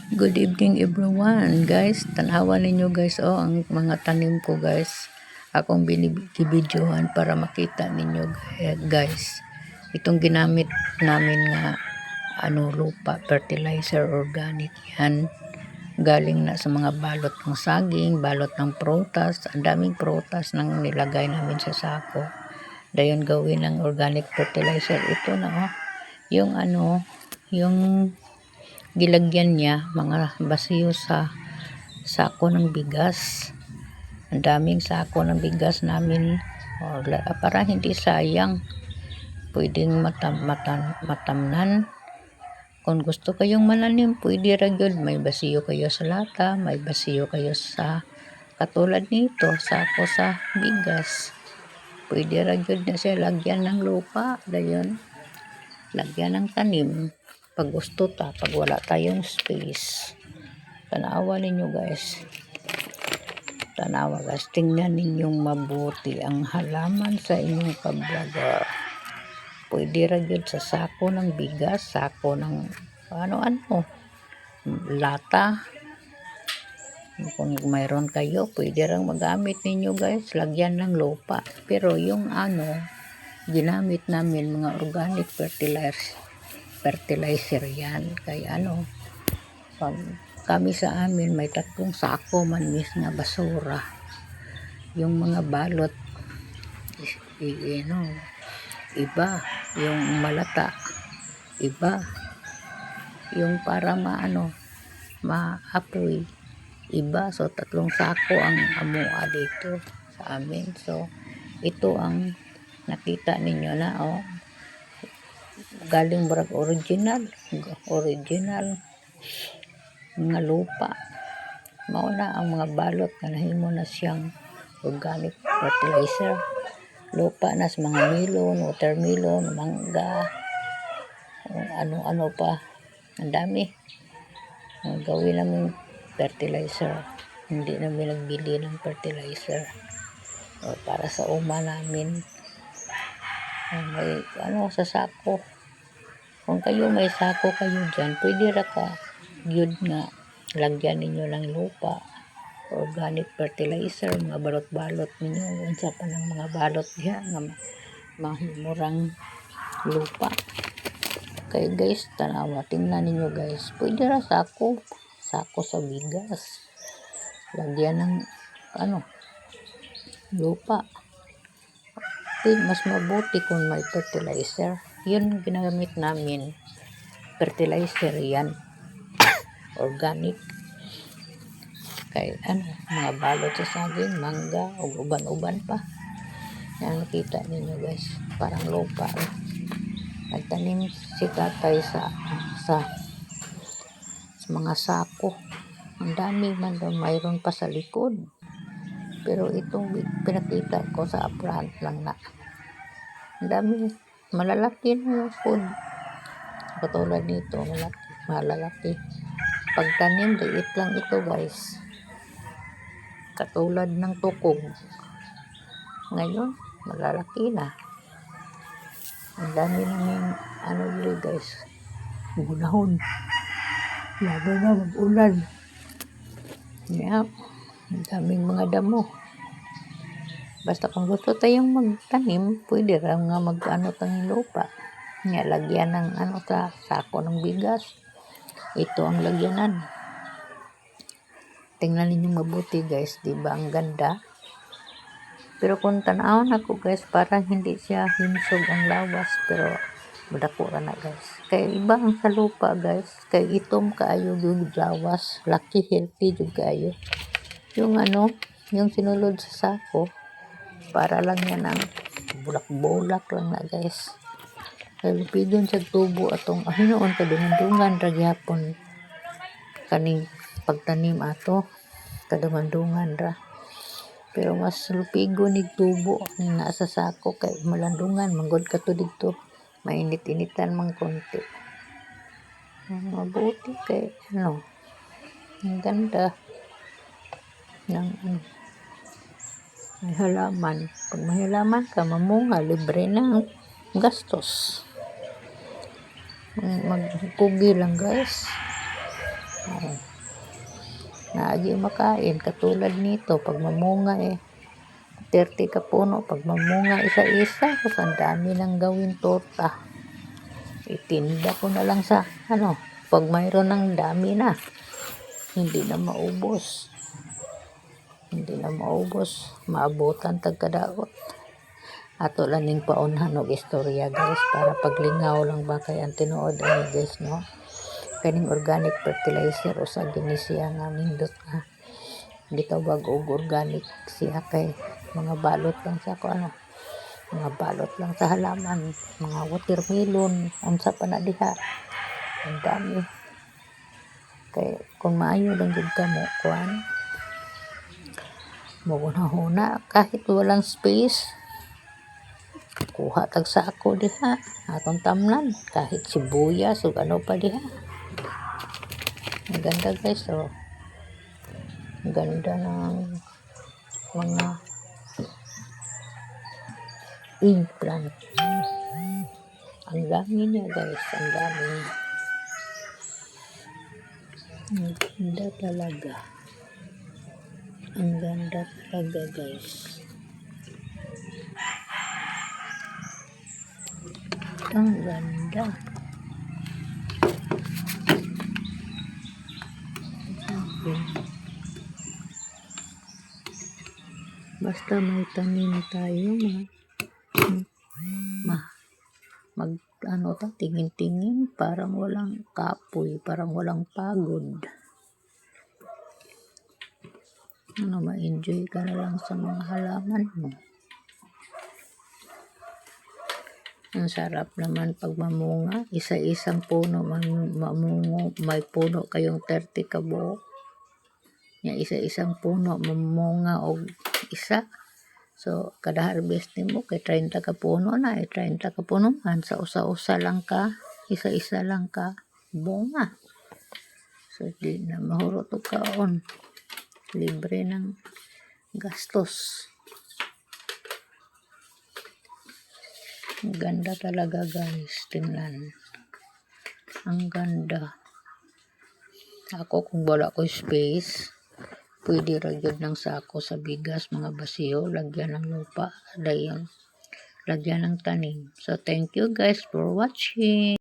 Good evening everyone guys. Tanawan ninyo guys ang mga tanim ko guys. Akong binibidyohan para makita ninyo guys. Itong ginamit namin nga lupa, fertilizer organic yan. Galing na sa mga balot ng saging, balot ng prutas. Ang daming prutas nang nilagay namin sa sako. Dayon gawin ng organic fertilizer. Ito na yung yung gilagyan niya mga basiyo sa sako ng bigas. Ang daming sako ng bigas namin para hindi sayang. Pwedeng matamnan. Kung gusto kayong mananim, pwede ra gyud. May basiyo kayo sa lata, may basiyo kayo sa katulad nito, sako sa bigas. Pwede ra gyud na siya lagyan ng lupa, dayon lagyan ng tanim. Pag gusto pag wala tayong space. Tanawa ninyo guys. Tanawa guys, tingnan ninyong mabuti ang halaman sa inyong pag-vlogger. Pwede ra gyud sa sako ng bigas, sako ng lata. Kung mayroon kayo, pwede rang magamit ninyo guys, lagyan ng lupa. Pero yung ginamit namin mga organic fertilizer yan. Kaya pag kami sa amin may 3 sako manis na basura. Yung mga balot iba, yung malata iba, yung para maapoy iba. So 3 sako ang amua dito sa amin. So ito ang nakita ninyo na galing barag original mga lupa. Mauna ang mga balot na nahimo na siyang organic fertilizer. Lupa na sa mga melon, watermelon, mangga, ano pa, ang dami. Gawin namin fertilizer. Hindi namin nagbili ng fertilizer para sa uma namin. May sa sako. Kung kayo may sako kayo dyan, pwede ra gyud nga lagyan ninyo ng lupa, organic fertilizer, mga balot-balot ninyo. Unsa pa ng mga balot diha nga mahimurang lupa. Kaya guys, tanawa, tingnan ninyo guys. Pwede ra sako sa bigas. Lagyan ng lupa. Mas mabuti kung may fertilizer. Yun ginamit namin. Fertilizer yan. Organic. Kay mga balot sa saging, mangga, o uban-uban pa. Yan nakita ninyo guys. Parang lupa. Nagtanim si tatay sa mga sako. Ang dami man doon. Mayroon pa sa likod. Pero itong pinakita ko sa front lang na. Ang dami. Malalaki na yung food. Katulad nito. Malalaki. Pagtanim, liit lang ito guys. Katulad ng tukog. Ngayon, malalaki na. Ang dami namin guys. Gunahon. Lalo na mag-ulan. Ang daming mga damo. Basta kung gusto tayong magtanim, pwede ra nga tayong lupa. Nga lagyan ng sa sako ng bigas. Ito ang lagyanan. Tingnan niyo mabuti guys, di ba ang ganda? Pero kung tanawon ako guys, parang hindi siya hinsog ang lawas, pero madako ra na guys. Kaya iba ang sa lupa guys, kay itom kaayo yung lawas, laki, healthy jud kaayo. Yung sinulod sa sako, para lang yan ang bulak-bulak lang na guys. Kaya lupigon sa tubo atong hinoon kadungan-dungan ra gyapon kaning pagtanim ato, kadungan-dungan ra. Pero mas lupigo ni tubo ni nasa sako kay malandungan manggod kato dito. Mainit-initan man konti. Mabuti kay ang ganda ng may halaman. Pag may halaman ka, mamunga, libre na gastos. Magkugi lang guys. naagi makain. Katulad nito, pag mamunga 30 ka puno. Pag mamunga isa-isa, ang dami nang gawin torta. Itinda ko na lang sa, pag mayroon ng dami na. Hindi na maubos. Maabutan tagkadaot. Ato lang ning paunhan og istorya guys, para paglingaw lang ba kay ang tinuod ani guys, no? Kaning organic fertilizer usa gini siya nga nindot nga gitawag og organic siya kay mga balot lang sa mga balot lang sa halaman, mga watermelon, unsa pa na diha. Ang dami. Kay kung maayo lang gid kamo kuan, maghuna kahit walang space, kuha tag sako diha atong tamnan, kahit sibuyas ug ano pa diha. Ang ganda guys, ang ganda ng mga implant. Ang dami niya guys, ang dami. Ang ganda talaga. Ang ganda talaga guys. Ang ganda. Basta may tanim tayo, tingin-tingin, parang walang kapoy, parang walang pagod. Ma-enjoy ka na lang sa mga halaman mo. Ang sarap naman pag mamunga, isa-isang puno mamungo, may puno kayong 30 ka buok. Isa-isang puno mamunga og isa. So, kada harvest nimo kay 30 ka puno na, 30 ka puno man sa usa-usa lang ka, isa-isa lang ka bunga. So, di na mahurot og kaon. Libre ng gastos. Ang ganda talaga guys, tingnan. Ang ganda. Ako kung wala ko space, pwede ra gyud ng sako sa bigas, mga basiyo, lagyan ng lupa, dayon lagyan ng tanim. So thank you guys for watching.